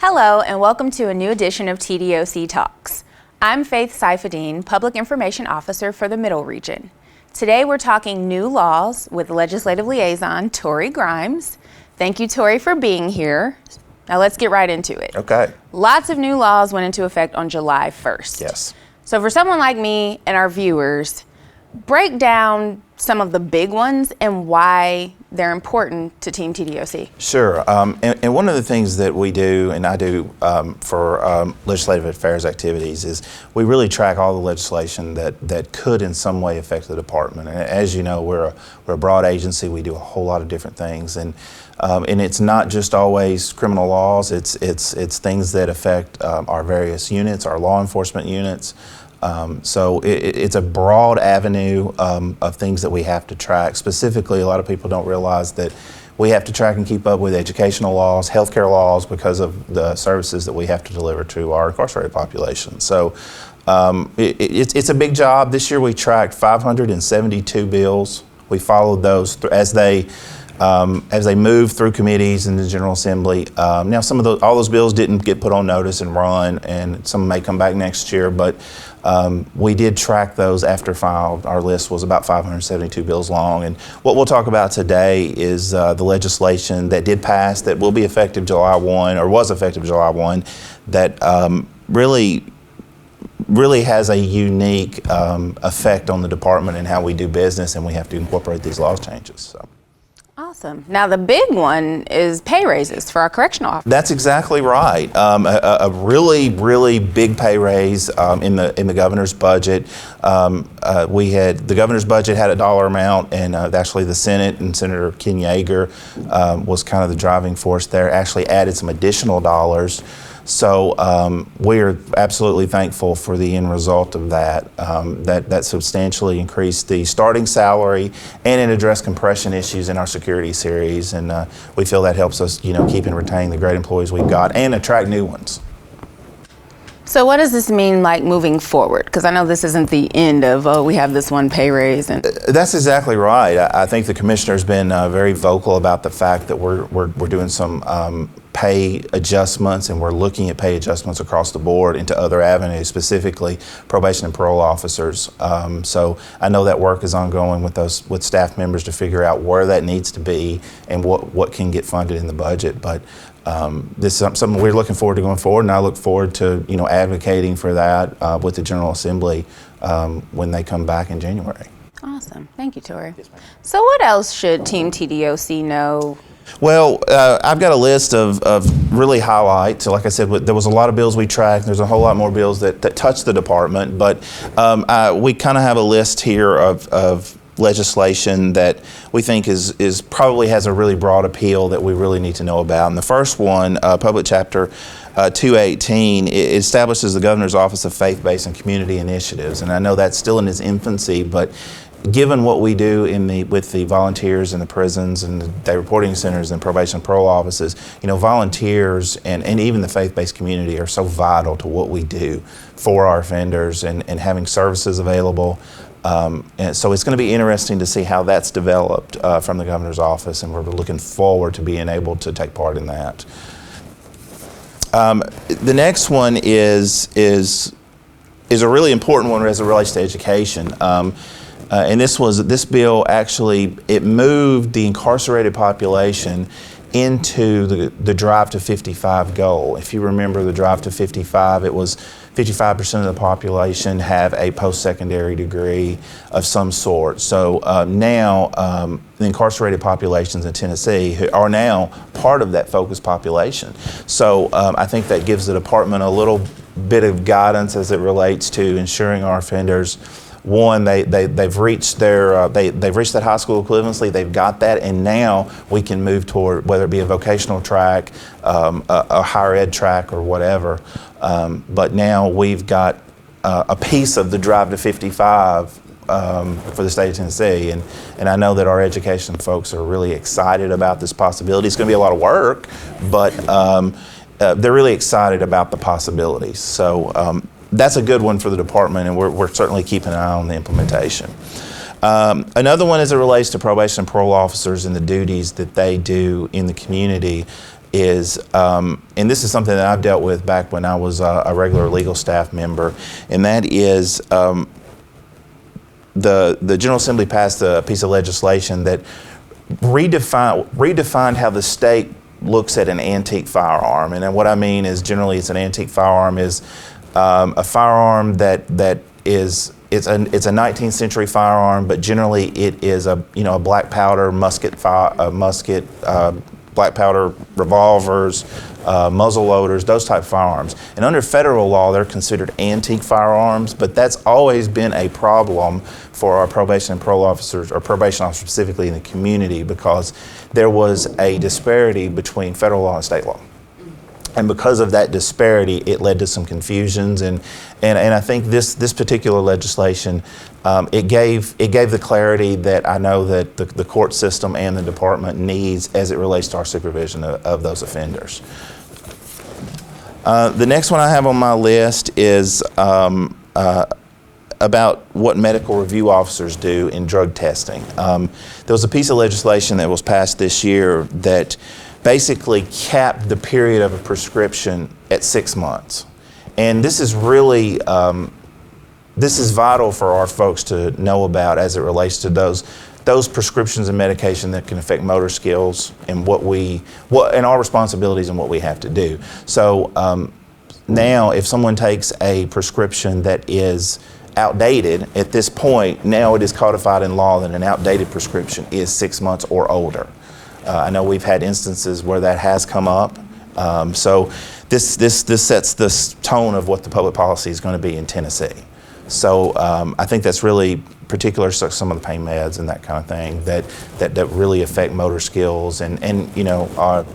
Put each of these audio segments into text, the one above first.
Hello and welcome to a new edition of TDOC Talks. I'm Faith Saifadine, Public Information Officer for the Middle Region. Today we're talking new laws with Legislative Liaison Tori Grimes. Thank you, Tori, for being here. Now let's get right into it. Okay. Lots of new laws went into effect on July 1st. Yes. So for someone like me and our viewers, break down some of the big ones and why they're important to Team TDOC. Sure. And one of the things that we do, and I do for legislative affairs activities, is we really track all the legislation that could in some way affect the department. And as you know, we're a broad agency. We do a whole lot of different things, and it's not just always criminal laws. It's things that affect our various units, our law enforcement units. So it's a broad avenue of things that we have to track. Specifically, a lot of people don't realize that we have to track and keep up with educational laws, healthcare laws, because of the services that we have to deliver to our incarcerated population. So it's a big job. This year we tracked 572 bills. We followed those as they move through committees in the General Assembly. Now, all those bills didn't get put on notice and run, and some may come back next year, but we did track those after filed. Our list was about 572 bills long, and what we'll talk about today is the legislation that did pass that will be effective July 1, or was effective July 1, that really has a unique effect on the department and how we do business, and we have to incorporate these laws changes. So. Awesome. Now the big one is pay raises for our correctional officers. That's exactly right. A really, really big pay raise in the governor's budget. The governor's budget had a dollar amount, and actually the Senate and Senator Ken Yeager was kind of the driving force there. Actually added some additional dollars. So we're absolutely thankful for the end result of that. That substantially increased the starting salary, and it addressed compression issues in our security series. And we feel that helps us, keep and retain the great employees we've got and attract new ones. So what does this mean, like, moving forward? Because I know this isn't the end of, we have this one pay raise. And that's exactly right. I think the commissioner's been very vocal about the fact that we're doing some pay adjustments, and we're looking at pay adjustments across the board into other avenues, specifically probation and parole officers. So I know that work is ongoing with staff members to figure out where that needs to be and what can get funded in the budget. But this is something we're looking forward to going forward, and I look forward to advocating for that with the General Assembly when they come back in January. Awesome. Thank you, Tori. Yes, ma'am. So what else should Team TDOC know? Well, I've got a list of really highlights. So like I said, there was a lot of bills we tracked. There's a whole lot more bills that touch the department, but we kind of have a list here of legislation that we think is probably has a really broad appeal that we really need to know about. And the first one, Public Chapter 218, it establishes the Governor's Office of Faith-Based and Community Initiatives. And I know that's still in its infancy, but given what we do with the volunteers in the prisons and the day reporting centers and probation and parole offices, volunteers and even the faith-based community are so vital to what we do for our offenders and having services available. And so it's going to be interesting to see how that's developed from the governor's office, and we're looking forward to being able to take part in that. The next one is a really important one as it relates to education. And this bill actually, it moved the incarcerated population into the Drive to 55 goal. If you remember the Drive to 55, it was 55% of the population have a post-secondary degree of some sort. So now the incarcerated populations in Tennessee are now part of that focused population. So I think that gives the department a little bit of guidance as it relates to ensuring our offenders, one, they've reached they've reached that high school equivalency. They've got that, and now we can move toward whether it be a vocational track, a higher ed track, or whatever. But now we've got a piece of the Drive to 55 for the state of Tennessee, and I know that our education folks are really excited about this possibility. It's going to be a lot of work, but they're really excited about the possibilities. So. That's a good one for the department, and we're certainly keeping an eye on the implementation. Another one as it relates to probation and parole officers and the duties that they do in the community is, and this is something that I've dealt with back when I was a regular legal staff member, and that is the General Assembly passed a piece of legislation that redefined how the state looks at an antique firearm. And what I mean is, generally, it's an antique firearm is a firearm that is it's a 19th century firearm, but generally it is a black powder musket, black powder revolvers, muzzle loaders, those type of firearms. And under federal law, they're considered antique firearms, but that's always been a problem for our probation and parole officers, or probation officers specifically in the community, because there was a disparity between federal law and state law. And because of that disparity, it led to some confusions, and I think this particular legislation, it gave the clarity that I know that the court system and the department needs as it relates to our supervision of those offenders. The next one I have on my list is about what medical review officers do in drug testing. There was a piece of legislation that was passed this year that basically capped the period of a prescription at 6 months. And this is really, this is vital for our folks to know about as it relates to those prescriptions and medication that can affect motor skills and and our responsibilities and what we have to do. So now if someone takes a prescription that is outdated, at this point, now it is codified in law that an outdated prescription is 6 months or older. I know we've had instances where that has come up. So this sets the tone of what the public policy is going to be in Tennessee. So I think that's really particular to some of the pain meds and that kind of thing that really affect motor skills. And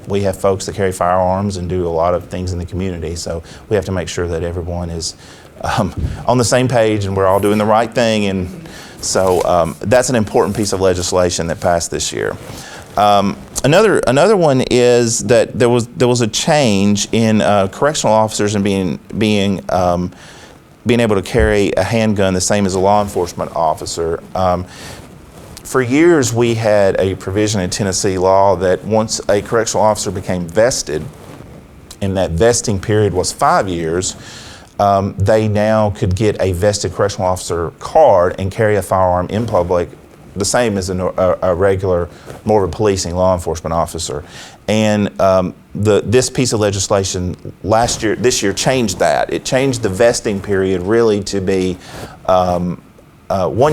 we have folks that carry firearms and do a lot of things in the community. So we have to make sure that everyone is on the same page and we're all doing the right thing. And so that's an important piece of legislation that passed this year. Another one is that there was a change in correctional officers and being able to carry a handgun the same as a law enforcement officer. For years, we had a provision in Tennessee law that once a correctional officer became vested, and that vesting period was 5 years, they now could get a vested correctional officer card and carry a firearm in public, the same as a regular, more of a policing law enforcement officer. And this piece of legislation this year changed that. It changed the vesting period really to be 1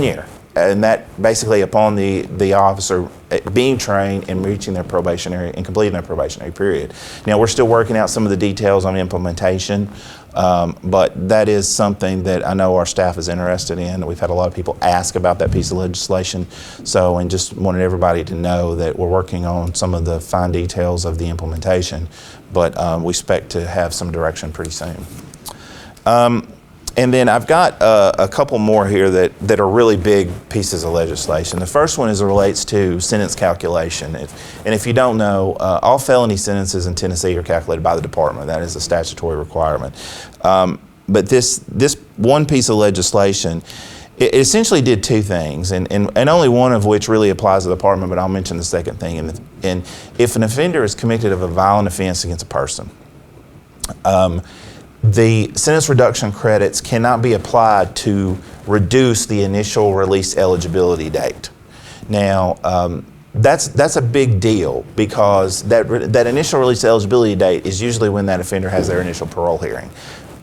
year. And that basically upon the officer being trained and reaching their probationary and completing their probationary period. Now we're still working out some of the details on implementation, but that is something that I know our staff is interested in. We've had a lot of people ask about that piece of legislation, and just wanted everybody to know that we're working on some of the fine details of the implementation, but we expect to have some direction pretty soon. And then I've got a couple more here that are really big pieces of legislation. The first one relates to sentence calculation. And if you don't know, all felony sentences in Tennessee are calculated by the department. That is a statutory requirement. But this one piece of legislation, it essentially did two things, and only one of which really applies to the department, but I'll mention the second thing. And if an offender is convicted of a violent offense against a person, the sentence reduction credits cannot be applied to reduce the initial release eligibility date. Now, that's a big deal because that initial release eligibility date is usually when that offender has their initial parole hearing.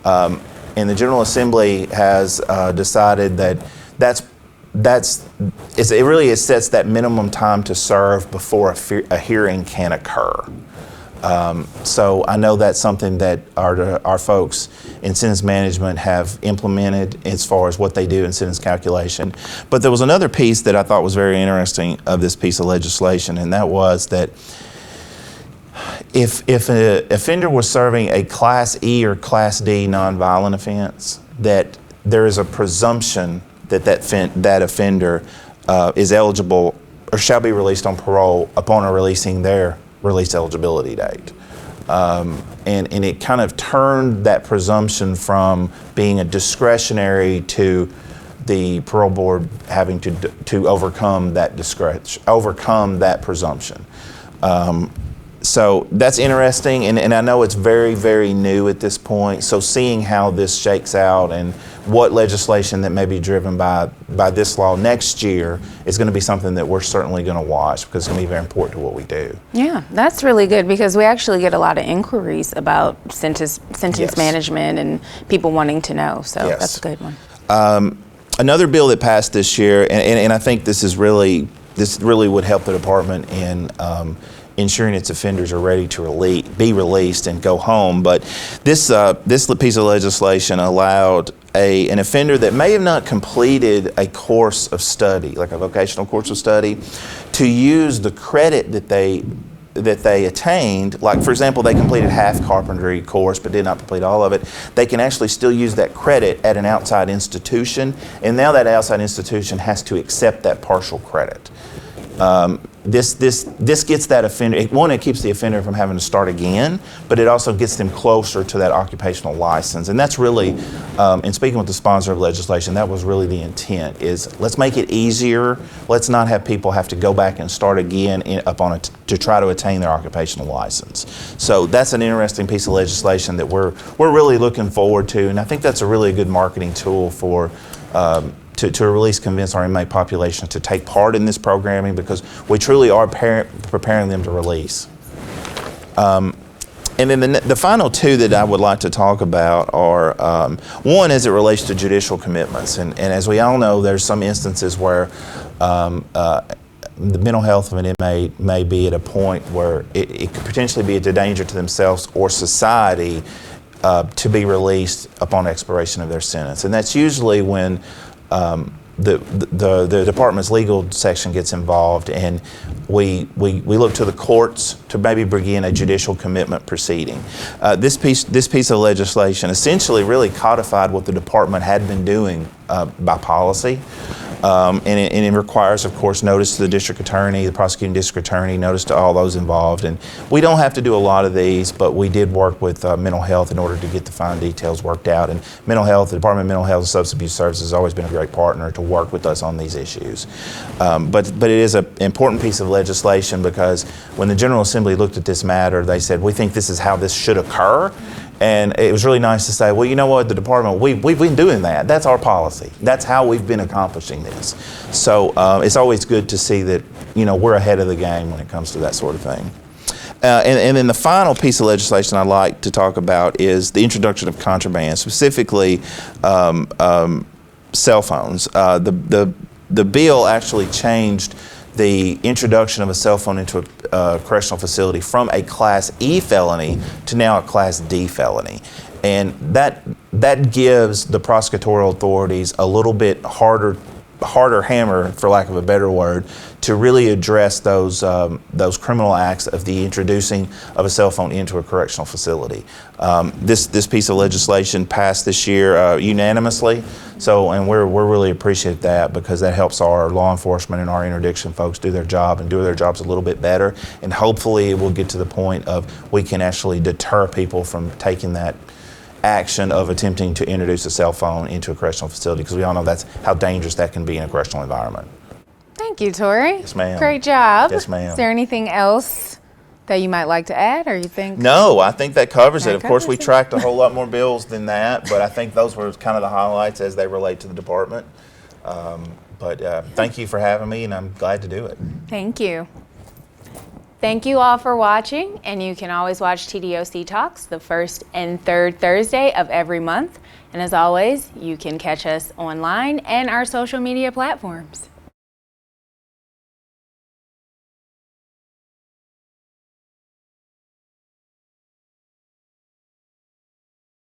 And the General Assembly has decided that it sets that minimum time to serve before a hearing can occur. So I know that's something that our folks in sentence management have implemented as far as what they do in sentence calculation. But there was another piece that I thought was very interesting of this piece of legislation, and that was that if an offender was serving a Class E or Class D nonviolent offense, that there is a presumption that offender is eligible or shall be released on parole upon releasing their release eligibility date. And it kind of turned that presumption from being a discretionary to the parole board having to overcome that presumption. So that's interesting, and I know it's very, very new at this point. So seeing how this shakes out and what legislation that may be driven by this law next year is going to be something that we're certainly going to watch, because it's going to be very important to what we do. Yeah, that's really good, because we actually get a lot of inquiries about sentence Yes. management and people wanting to know. So Yes. that's a good one. Another bill that passed this year, and I think this really would help the department in ensuring its offenders are ready to be released and go home. But this piece of legislation allowed an offender that may have not completed a course of study, like a vocational course of study, to use the credit that they attained. Like, for example, they completed half carpentry course but did not complete all of it. They can actually still use that credit at an outside institution, and now that outside institution has to accept that partial credit. This gets that offender, it keeps the offender from having to start again, but it also gets them closer to that occupational license. And that's really, in speaking with the sponsor of legislation, that was really the intent, is let's make it easier. Let's not have people have to go back and start again to try to attain their occupational license. So that's an interesting piece of legislation that we're really looking forward to, and I think that's a really good marketing tool for to at least convince our inmate population to take part in this programming, because we truly are preparing them to release. And then the final two that I would like to talk about are, one, as it relates to judicial commitments. And as we all know, there's some instances where the mental health of an inmate may be at a point where it could potentially be a danger to themselves or society to be released upon expiration of their sentence. And that's usually when the department's legal section gets involved, and we look to the courts to maybe begin a judicial commitment proceeding. This piece of legislation essentially really codified what the department had been doing by policy. And it requires, of course, notice to the district attorney, the prosecuting district attorney, notice to all those involved. And we don't have to do a lot of these, but we did work with mental health in order to get the fine details worked out. And the Department of Mental Health and Substance Abuse Services has always been a great partner to work with us on these issues. But it is an important piece of legislation, because when the General Assembly looked at this matter, they said, we think this is how this should occur. And it was really nice to say, well, you know what, the department, we've been doing that. That's our policy. That's how we've been accomplishing this. So it's always good to see that, we're ahead of the game when it comes to that sort of thing. And then the final piece of legislation I'd like to talk about is the introduction of contraband, specifically cell phones. The bill actually changed the introduction of a cell phone into a correctional facility from a Class E felony to now a Class D felony. And that gives the prosecutorial authorities a little bit harder hammer, for lack of a better word, to really address those criminal acts of the introducing of a cell phone into a correctional facility. This piece of legislation passed this year unanimously, and we're really appreciative of that, because that helps our law enforcement and our interdiction folks do their job and do their jobs a little bit better. And hopefully it will get to the point of we can actually deter people from taking that action of attempting to introduce a cell phone into a correctional facility, because we all know that's how dangerous that can be in a correctional environment. Thank you, Tori. Yes, ma'am. Great job. Yes, ma'am. Is there anything else that you might like to add, or you think? No, I think that covers it. That Of course, we covers it. tracked a whole lot more bills than that, but I think those were kind of the highlights as they relate to the department. But thank you for having me, and I'm glad to do it. Thank you. Thank you all for watching, and you can always watch TDOC Talks the first and third Thursday of every month. And as always, you can catch us online and our social media platforms.